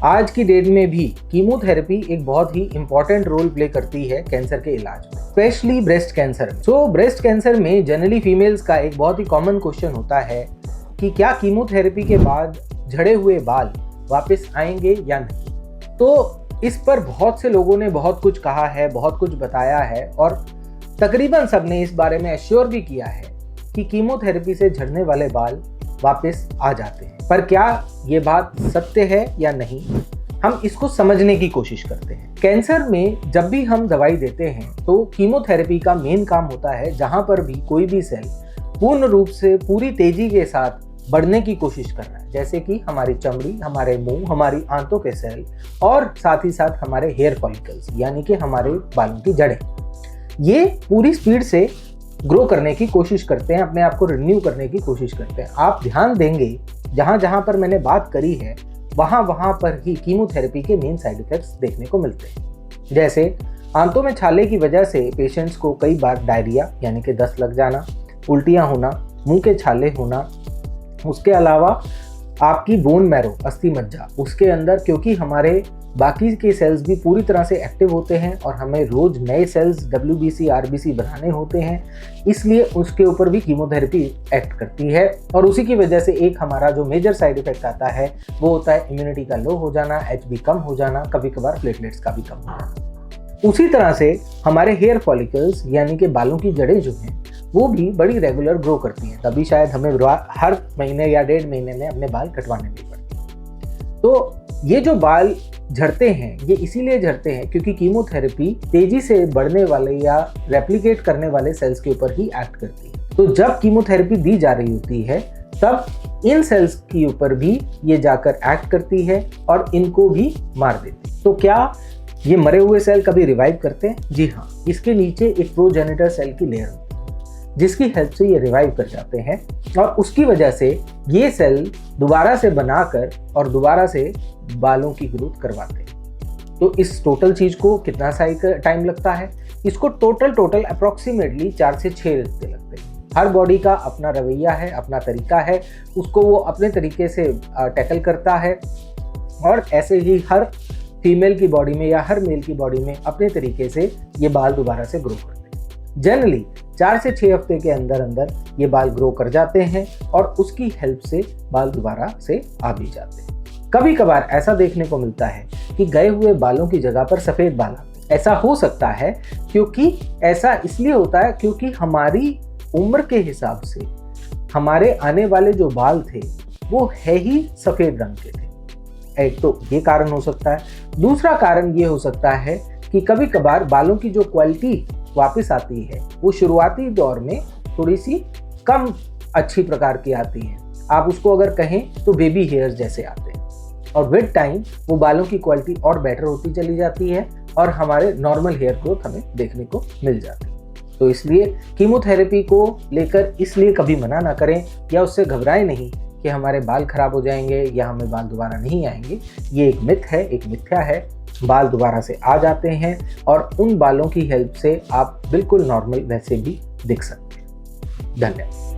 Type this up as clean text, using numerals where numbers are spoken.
आज की डेट में भी कीमोथेरेपी एक बहुत ही इंपॉर्टेंट रोल प्ले करती है कैंसर के इलाज में, स्पेशली ब्रेस्ट कैंसर में। तो ब्रेस्ट कैंसर में जनरली फीमेल्स का एक बहुत ही कॉमन क्वेश्चन होता है कि क्या कीमोथेरेपी के बाद झड़े हुए बाल वापस आएंगे या नहीं। तो इस पर बहुत से लोगों ने बहुत कुछ कहा है, बहुत कुछ बताया है और तकरीबन सबने इस बारे में एश्योर भी किया है कि कीमोथेरेपी से झड़ने वाले बाल वापस आ जाते हैं। पर क्या ये बात सत्य है या नहीं, हम इसको समझने की कोशिश करते हैं। कैंसर में जब भी हम दवाई देते हैं तो कीमोथेरेपी का मेन काम होता है जहां पर भी कोई भी सेल पूर्ण रूप से पूरी तेजी के साथ बढ़ने की कोशिश करना है, जैसे कि हमारी चमड़ी, हमारे मुंह, हमारी आंतों के सेल और साथ ही साथ हमारे हेयर फॉलिकल्स यानी कि हमारे बालों की जड़ें, ये पूरी स्पीड से ग्रो करने की कोशिश करते हैं, अपने आप को रिन्यू करने की कोशिश करते हैं। आप ध्यान देंगे जहां जहां पर मैंने बात करी है वहां पर ही कीमोथेरेपी के मेन साइड इफेक्ट्स देखने को मिलते हैं। जैसे आंतों में छाले की वजह से पेशेंट्स को कई बार डायरिया यानी कि दस्त लग जाना, उल्टियां होना, मुंह के छाले होना। उसके अलावा आपकी बोन मैरो, अस्थि मज्जा, उसके अंदर क्योंकि हमारे बाकी के सेल्स भी पूरी तरह से एक्टिव होते हैं और हमें रोज नए सेल्स WBC RBC बनाने होते हैं, इसलिए उसके ऊपर भी कीमोथेरेपी एक्ट करती है। और उसी की वजह से एक हमारा जो मेजर साइड इफेक्ट आता है वो होता है इम्यूनिटी का लो हो जाना, HB कम हो जाना, कभी कभार प्लेटलेट्स का भी कम हो जाना। उसी तरह से हमारे हेयर फॉलिकल्स यानी कि बालों की जड़ें जो हैं वो भी बड़ी रेगुलर ग्रो करती हैं, तभी शायद हमें हर महीने या 1.5 महीने में अपने बाल कटवाने भी पड़ते हैं। तो ये जो बाल झड़ते हैं ये इसीलिए झड़ते हैं क्योंकि कीमोथेरेपी तेजी से बढ़ने वाले या रेप्लिकेट करने वाले सेल्स के ऊपर ही एक्ट करती है। तो जब कीमोथेरेपी दी जा रही होती है तब इन सेल्स के ऊपर भी ये जाकर एक्ट करती है और इनको भी मार देती है। तो क्या ये मरे हुए सेल कभी रिवाइव करते हैं? जी हाँ, इसके नीचे एक प्रोजेनिटर सेल की लेयर होती है जिसकी हेल्प से ये रिवाइव कर जाते हैं और उसकी वजह से ये सेल दोबारा से बनाकर और दोबारा से बालों की ग्रोथ करवाते हैं। तो इस टोटल चीज को कितना टाइम लगता है? इसको टोटल अप्रोक्सीमेटली 4 से 6 हफ्ते लगते हैं। हर बॉडी का अपना रवैया है, अपना तरीका है, उसको वो अपने तरीके से टैकल करता है और ऐसे ही हर फीमेल की बॉडी में या हर मेल की बॉडी में अपने तरीके से ये बाल दोबारा से ग्रो करते हैं। जनरली 4 से 6 हफ्ते के अंदर ये बाल ग्रो कर जाते हैं और उसकी हेल्प से बाल दोबारा से आ भी जाते हैं। कभी कभार ऐसा देखने को मिलता है कि गए हुए बालों की जगह पर सफ़ेद बाल आते हैं। ऐसा हो सकता है क्योंकि ऐसा इसलिए होता है क्योंकि हमारी उम्र के हिसाब से हमारे आने वाले जो बाल थे वो है ही सफ़ेद रंग के थे। एक तो ये कारण हो सकता है। दूसरा कारण ये हो सकता है कि कभी कभार बालों की जो क्वालिटी वापस आती है वो शुरुआती दौर में थोड़ी सी कम अच्छी प्रकार की आती है। आप उसको अगर कहें तो बेबी हेयर्स जैसे आते हैं और विद टाइम वो बालों की क्वालिटी और बेटर होती चली जाती है और हमारे नॉर्मल हेयर ग्रोथ हमें देखने को मिल जाती है। तो इसलिए कीमोथेरेपी को लेकर इसलिए कभी मना ना करें या उससे घबराएं नहीं कि हमारे बाल खराब हो जाएंगे या हमें बाल दोबारा नहीं आएंगे। ये एक मिथ है, एक मिथ्या है। बाल दोबारा से आ जाते हैं और उन बालों की हेल्प से आप बिल्कुल नॉर्मल वैसे भी दिख सकते हैं। धन्यवाद।